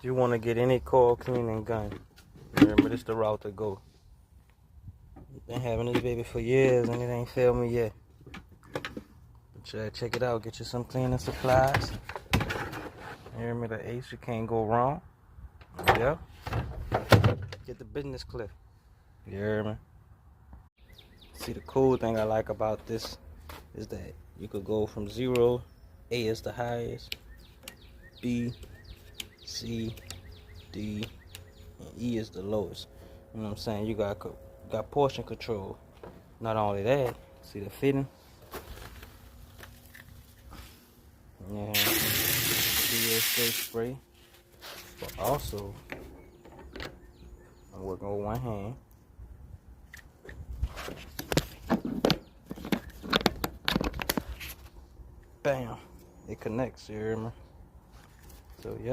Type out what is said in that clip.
If you want to get any coil cleaning gun, remember this the route to go. Been having this baby for years and it ain't failed me yet. But check it out, get you some cleaning supplies. You hear me? The ace, you can't go wrong. Yep. Get the business clear. You hear me? See, the cool thing I like about this is that you could go from 0, A is the highest, B, C, D, and E is the lowest. You know what I'm saying? You got portion control. Not only that, see the fitting? Yeah, DSA spray. But also, I'm working with one hand. Bam! It connects, you hear me? So, yeah.